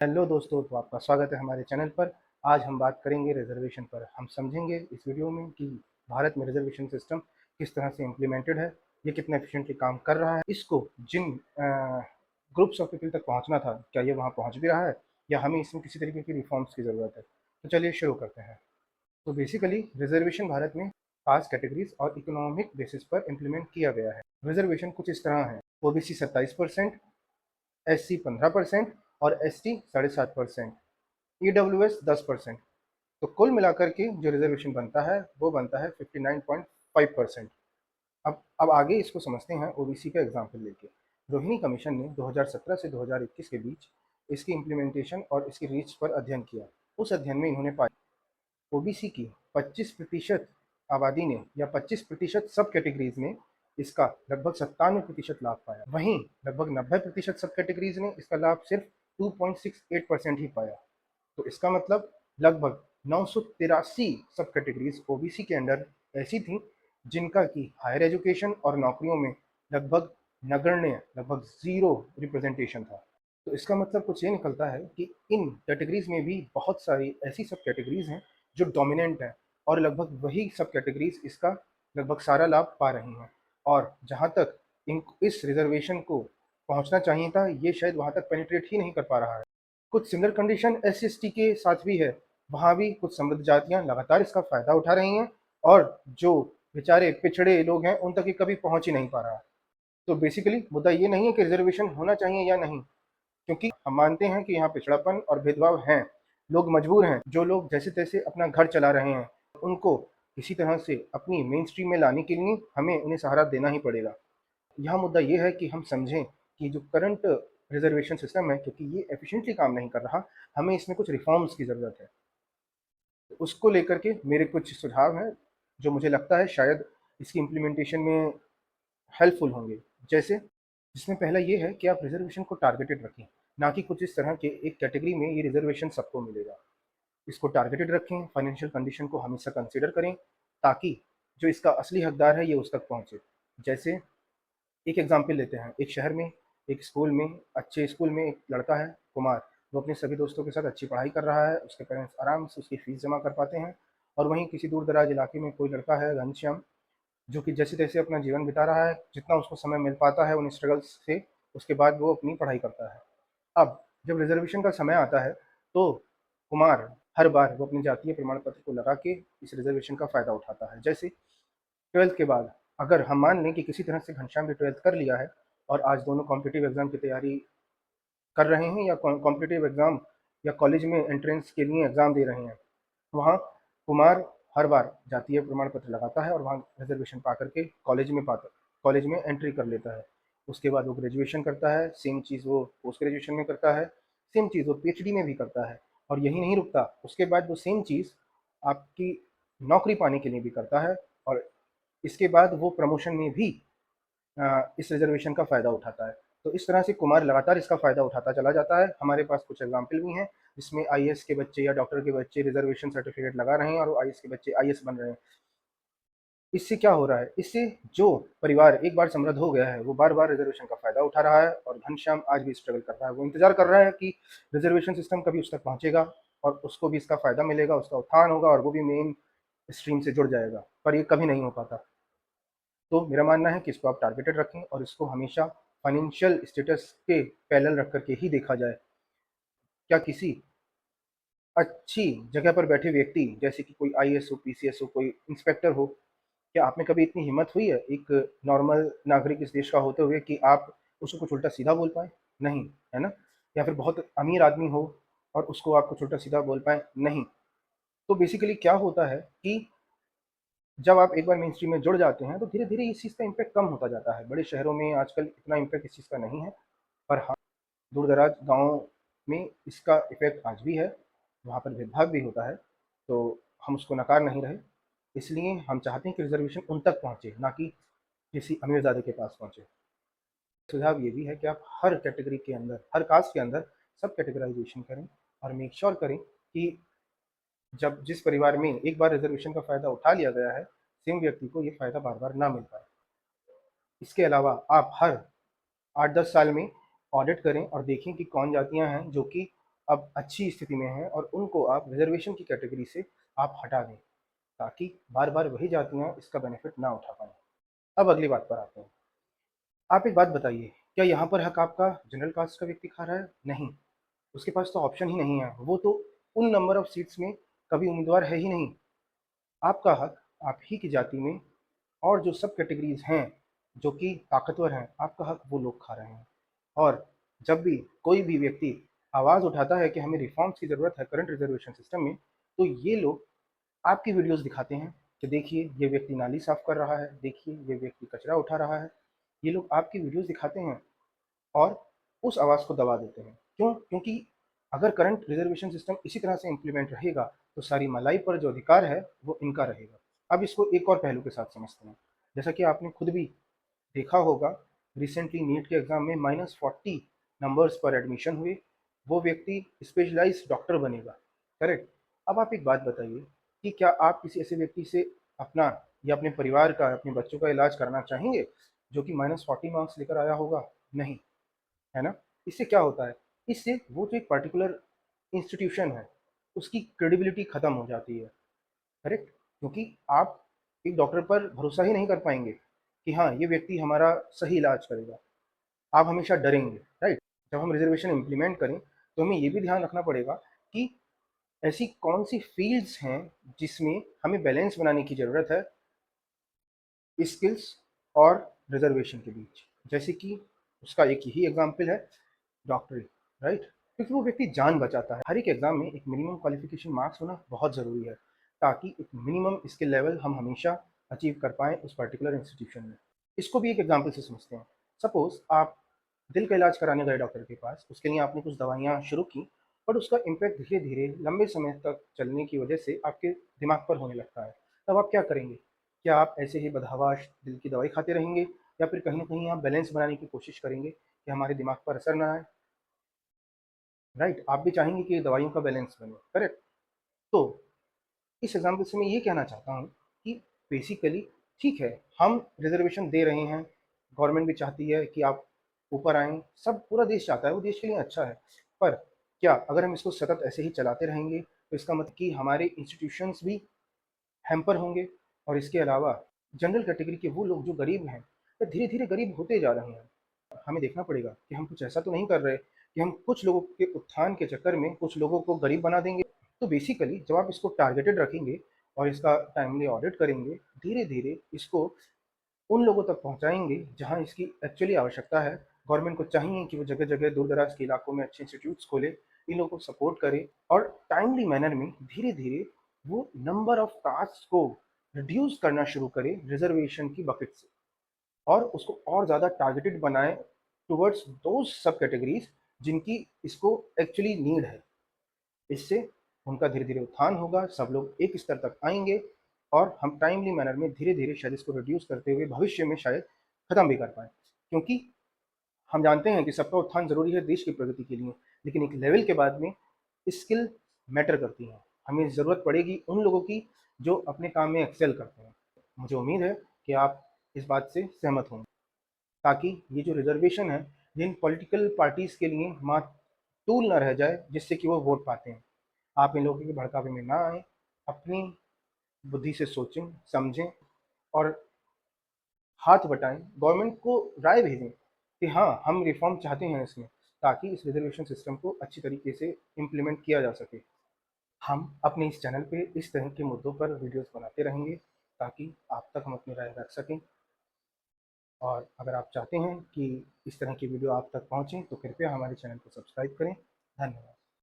Hello दोस्तों, तो आपका स्वागत है हमारे चैनल पर। आज हम बात करेंगे रिजर्वेशन पर। हम समझेंगे इस वीडियो में कि भारत में रिजर्वेशन सिस्टम किस तरह से इम्प्लीमेंटेड है, ये कितना एफिशिएंटली काम कर रहा है, इसको जिन ग्रुप्स ऑफ पीपल तक पहुंचना था क्या ये वहां पहुंच भी रहा है, या हमें इसमें किसी तरीके की रिफॉर्म्स की ज़रूरत है। तो चलिए शुरू करते हैं। तो बेसिकली रिजर्वेशन भारत में कास्ट कैटेगरीज और इकोनॉमिक बेसिस पर इम्प्लीमेंट किया गया है। रिजर्वेशन कुछ इस तरह है: ओबीसी 27%, एससी 15% और एसटी 7.5%, ईडब्ल्यूएस 10%। तो कुल मिलाकर के जो रिजर्वेशन बनता है वो बनता है 59.5%। अब आगे इसको समझते हैं ओबीसी का एग्जाम्पल लेके। रोहिणी कमीशन ने 2017 से 2021 के बीच इसकी इम्प्लीमेंटेशन और इसकी रीच पर अध्ययन किया। उस अध्ययन में इन्होंने पाया ओबीसी की 25% आबादी ने या 25% सब कैटेगरीज ने इसका लगभग 97% लाभ पाया। वहीं लगभग 90% सब कैटेगरीज ने इसका लाभ सिर्फ 2.68% ही पाया। तो इसका मतलब लगभग 983 सब कैटेगरीज ओबीसी के अंडर ऐसी थी जिनका कि हायर एजुकेशन और नौकरियों में लगभग नगण्य, लगभग जीरो रिप्रेजेंटेशन था। तो इसका मतलब कुछ ये निकलता है कि इन कैटेगरीज में भी बहुत सारी ऐसी सब कैटेगरीज हैं जो डोमिनेंट हैं, और लगभग वही सब कैटेगरीज इसका लगभग सारा लाभ पा रही हैं। और जहाँ तक इस रिजर्वेशन को पहुँचना चाहिए था, ये शायद वहाँ तक पेनिट्रेट ही नहीं कर पा रहा है। कुछ सिमिलर कंडीशन एस सी के साथ भी है। वहाँ भी कुछ समृद्ध जातियाँ लगातार इसका फ़ायदा उठा रही हैं, और जो बेचारे पिछड़े लोग हैं उन तक ये कभी पहुँच ही नहीं पा रहा। तो बेसिकली मुद्दा ये नहीं है कि रिजर्वेशन होना चाहिए या नहीं, क्योंकि हम मानते हैं कि यहाँ पिछड़ापन और भेदभाव हैं। लोग मजबूर हैं, जो लोग जैसे तैसे अपना घर चला रहे हैं, उनको किसी तरह से अपनी मेन स्ट्रीम में लाने के लिए हमें उन्हें सहारा देना ही पड़ेगा। यहाँ मुद्दा ये है कि हम समझें कि जो करंट रिजर्वेशन सिस्टम है, क्योंकि ये एफिशिएंटली काम नहीं कर रहा, हमें इसमें कुछ रिफॉर्म्स की ज़रूरत है। तो उसको लेकर के मेरे कुछ सुझाव हैं जो मुझे लगता है शायद इसकी इम्प्लीमेंटेशन में हेल्पफुल होंगे। जैसे, जिसमें पहला ये है कि आप रिजर्वेशन को टारगेटेड रखें, ना कि कुछ इस तरह के एक कैटेगरी में ये रिजर्वेशन सबको मिलेगा। इसको टारगेटेड रखें, फाइनेंशियल कंडीशन को हमेशा कंसिडर करें, ताकि जो इसका असली हकदार है ये उस तक पहुँचे। जैसे एक एग्जाम्पल लेते हैं। एक शहर में, एक स्कूल में, अच्छे स्कूल में एक लड़का है, कुमार। वो अपने सभी दोस्तों के साथ अच्छी पढ़ाई कर रहा है, उसके पेरेंट्स आराम से उसकी फीस जमा कर पाते हैं। और वहीं किसी दूर दराज इलाके में कोई लड़का है, घनश्याम, जो कि जैसे तैसे अपना जीवन बिता रहा है, जितना उसको समय मिल पाता है उन स्ट्रगल्स से, उसके बाद वो अपनी पढ़ाई करता है। अब जब रिजर्वेशन का समय आता है, तो कुमार हर बार वो अपने जातीय प्रमाण पत्र को लगा के इस रिजर्वेशन का फ़ायदा उठाता है। जैसे ट्वेल्थ के बाद अगर हम मान लें कि किसी तरह से घनश्याम ने ट्वेल्थ कर लिया है, और आज दोनों कॉम्पिटिटिव एग्जाम की तैयारी कर रहे हैं, या कॉम्पिटिटिव एग्जाम या कॉलेज में एंट्रेंस के लिए एग्जाम दे रहे हैं, वहाँ कुमार हर बार जातीय प्रमाण पत्र लगाता है और वहाँ रिजर्वेशन पा करके कॉलेज में एंट्री कर लेता है। उसके बाद वो ग्रेजुएशन करता है, सेम चीज़ वो पोस्ट ग्रेजुएशन में करता है, सेम चीज़ वो पीएचडी में भी करता है। और यही नहीं रुकता, उसके बाद वो सेम चीज़ आपकी नौकरी पाने के लिए भी करता है, और इसके बाद वो प्रमोशन में भी इस रिजर्वेशन का फ़ायदा उठाता है। तो इस तरह से कुमार लगातार इसका फ़ायदा उठाता चला जाता है। हमारे पास कुछ एग्जाम्पल भी हैं जिसमें आईएएस के बच्चे या डॉक्टर के बच्चे रिजर्वेशन सर्टिफिकेट लगा रहे हैं, और आईएएस के बच्चे आईएएस बन रहे हैं। इससे क्या हो रहा है? इससे जो परिवार एक बार समृद्ध हो गया है, वो बार बार रिजर्वेशन का फ़ायदा उठा रहा है, और घनश्याम आज भी स्ट्रगल कर रहा है। वो इंतजार कर रहा है कि रिजर्वेशन सिस्टम कभी उस तक पहुंचेगा और उसको भी इसका फ़ायदा मिलेगा, उसका उत्थान होगा, और वो भी मेन स्ट्रीम से जुड़ जाएगा, पर ये कभी नहीं हो पाता। तो मेरा मानना है कि इसको आप टारगेटेड रखें, और इसको हमेशा फाइनेंशियल स्टेटस के पैरेलल रख करके ही देखा जाए। क्या किसी अच्छी जगह पर बैठे व्यक्ति, जैसे कि कोई आईएएस हो, पीसीएस हो, कोई इंस्पेक्टर हो, क्या आप में कभी इतनी हिम्मत हुई है एक नॉर्मल नागरिक इस देश का होते हुए कि आप उसको कुछ उल्टा सीधा बोल पाएँ? नहीं, है ना? या फिर बहुत अमीर आदमी हो और उसको आप कुछ उल्टा सीधा बोल पाएँ? नहीं। तो बेसिकली क्या होता है कि जब आप एक बार मेन स्ट्रीम में जुड़ जाते हैं, तो धीरे-धीरे इस चीज़ का इम्पैक्ट कम होता जाता है। बड़े शहरों में आजकल इतना इम्पैक्ट इस चीज़ का नहीं है, पर हाँ, दूर-दराज गाँव में इसका इफ़ेक्ट आज भी है। वहाँ पर भेदभाव भी होता है, तो हम उसको नकार नहीं रहे। इसलिए हम चाहते हैं कि रिज़र्वेशन उन तक पहुँचे, ना कि किसी अमीरज़ादे के पास पहुँचे। सुझाव ये भी है कि आप हर कैटेगरी के अंदर, हर कास्ट के अंदर सब कैटेगराइज़ेशन करें, और मेक श्योर करें कि जब जिस परिवार में एक बार रिज़र्वेशन का फ़ायदा उठा लिया गया है, सेम व्यक्ति को ये फ़ायदा बार-बार ना मिल पाए। इसके अलावा आप हर 8-10 साल में ऑडिट करें और देखें कि कौन जातियाँ हैं जो कि अब अच्छी स्थिति में हैं और उनको आप रिजर्वेशन की कैटेगरी से आप हटा दें, ताकि बार बार वही जातियाँ इसका बेनिफिट ना उठा पाएँ। अब अगली बात पर आते हैं। आप एक बात बताइए, क्या यहाँ पर हक आपका जनरल कास्ट का व्यक्ति खा रहा है? नहीं, उसके पास तो ऑप्शन ही नहीं है, वो तो उन नंबर ऑफ सीट्स में कभी उम्मीदवार है ही नहीं। आपका हक आप ही की जाति में और जो सब कैटेगरीज हैं जो कि ताकतवर हैं, आपका हक वो लोग खा रहे हैं। और जब भी कोई भी व्यक्ति आवाज़ उठाता है कि हमें रिफॉर्म्स की ज़रूरत है करंट रिजर्वेशन सिस्टम में, तो ये लोग आपकी वीडियोस दिखाते हैं कि देखिए ये व्यक्ति नाली साफ कर रहा है, देखिए ये व्यक्ति कचरा उठा रहा है। ये लोग आपकी वीडियोस दिखाते हैं और उस आवाज़ को दबा देते हैं। क्यों? क्योंकि अगर करंट रिजर्वेशन सिस्टम इसी तरह से इम्प्लीमेंट रहेगा तो सारी मलाई पर जो अधिकार है वो इनका रहेगा। अब इसको एक और पहलू के साथ समझते हैं। जैसा कि आपने खुद भी देखा होगा, रिसेंटली नीट के एग्ज़ाम में -40 नंबर्स पर एडमिशन हुए, वो व्यक्ति स्पेशलाइज्ड डॉक्टर बनेगा, करेक्ट? अब आप एक बात बताइए कि क्या आप किसी ऐसे व्यक्ति से अपना या अपने परिवार का, अपने बच्चों का इलाज कराना चाहेंगे जो कि -40 मार्क्स लेकर आया होगा? नहीं, है ना? इससे क्या होता है? इससे वो जो एक पर्टिकुलर इंस्टीट्यूशन है, उसकी क्रेडिबिलिटी खत्म हो जाती है, करेक्ट? क्योंकि आप एक डॉक्टर पर भरोसा ही नहीं कर पाएँगे कि हाँ, ये व्यक्ति हमारा सही इलाज करेगा। आप हमेशा डरेंगे, राइट? जब हम रिज़र्वेशन इम्प्लीमेंट करें, तो हमें ये भी ध्यान रखना पड़ेगा कि ऐसी कौन-सी फ़ील्ड्स हैं, जिसमें हमें बैलेंस बनाने की ज़रूरत है स्किल्स और रिज़र्वेशन के बीच। जैसे कि उसका एक ही एग्ज़ाम्पल है डॉक्टरी, राइट? क्योंकि वो व्यक्ति जान बचाता है। हर एक एग्ज़ाम में एक मिनिमम क्वालिफ़िकेशन मार्क्स होना बहुत ज़रूरी है, ताकि एक मिनिमम स्किल लेवल हम हमेशा अचीव कर पाएँ उस पर्टिकुलर इंस्टीट्यूशन में। इसको भी एक एग्ज़ाम्पल से समझते हैं। सपोज़ आप दिल का इलाज कराने गए डॉक्टर के पास, उसके लिए आपने कुछ दवाइयाँ शुरू की, बट उसका इम्पैक्ट धीरे-धीरे लंबे समय तक चलने की वजह से आपके दिमाग पर होने लगता है। तब आप क्या करेंगे? क्या आप ऐसे ही बदहवाश दिल की दवाई खाते रहेंगे या फिर कहीं न कहीं आप बैलेंस बनाने की कोशिश करेंगे कि हमारे दिमाग पर असर ना आए? राइट? आप भी चाहेंगे कि दवाइयों का बैलेंस बने, करेक्ट? तो इस एग्ज़ाम्पल से मैं ये कहना चाहता हूँ कि बेसिकली ठीक है, हम रिज़र्वेशन दे रहे हैं, गवर्नमेंट भी चाहती है कि आप ऊपर आएँ, सब पूरा देश चाहता है, वो देश के लिए अच्छा है। पर क्या अगर हम इसको सतत ऐसे ही चलाते रहेंगे, तो इसका मतलब कि हमारे इंस्टीट्यूशंस भी हैम्पर होंगे और इसके अलावा जनरल कैटेगरी के वो लोग जो गरीब हैं, वो धीरे-धीरे गरीब होते जा रहे हैं। हमें देखना पड़ेगा कि हम कुछ ऐसा तो नहीं कर रहे कि हम कुछ लोगों के उत्थान के चक्कर में कुछ लोगों को गरीब बना देंगे। तो बेसिकली जब आप इसको टारगेटेड रखेंगे और इसका टाइमली ऑडिट करेंगे, धीरे-धीरे इसको उन लोगों तक पहुँचाएँगे जहाँ इसकी एक्चुअली आवश्यकता है। गवर्नमेंट को चाहिए कि वो जगह-जगह दूर-दराज के इलाकों में अच्छे इंस्टीट्यूट्स खोले, इन लोगों को सपोर्ट करे और टाइमली मैनर में धीरे-धीरे वो नंबर ऑफ टास्क को रिड्यूस करना शुरू करे रिज़र्वेशन की बकेट से और उसको और ज़्यादा टारगेटेड बनाएँ टुवर्ड्स दोज़ सब कैटेगरीज़ जिनकी इसको एक्चुअली नीड है। इससे उनका धीरे-धीरे उत्थान होगा, सब लोग एक स्तर तक आएँगे और हम टाइमली मैनर में धीरे-धीरे शायद इसको रिड्यूस करते हुए भविष्य में शायद खत्म भी कर पाएँ। क्योंकि हम जानते हैं कि सबका उत्थान ज़रूरी है देश की प्रगति के लिए, लेकिन एक लेवल के बाद में स्किल मैटर करती हैं। हमें ज़रूरत पड़ेगी उन लोगों की जो अपने काम में एक्सेल करते हैं। मुझे उम्मीद है कि आप इस बात से सहमत होंगे, ताकि ये जो रिज़र्वेशन है, जिन पॉलिटिकल पार्टीज़ के लिए मात्र टूल ना रह जाए जिससे कि वो वोट पाते हैं। आप इन लोगों के भड़कावे में ना आएँ, अपनी बुद्धि से सोचें, समझें और हाथ बटाएँ, गवर्नमेंट को राय भेजें कि हाँ, हम रिफ़ॉर्म चाहते हैं इसमें, ताकि इस रिज़र्वेशन सिस्टम को अच्छी तरीके से इम्प्लीमेंट किया जा सके। हम अपने इस चैनल पे इस तरह के मुद्दों पर वीडियोज़ बनाते रहेंगे, ताकि आप तक हम अपनी राय रख सकें और अगर आप चाहते हैं कि इस तरह की वीडियो आप तक पहुँचे, तो कृपया हमारे चैनल को सब्सक्राइब करें। धन्यवाद।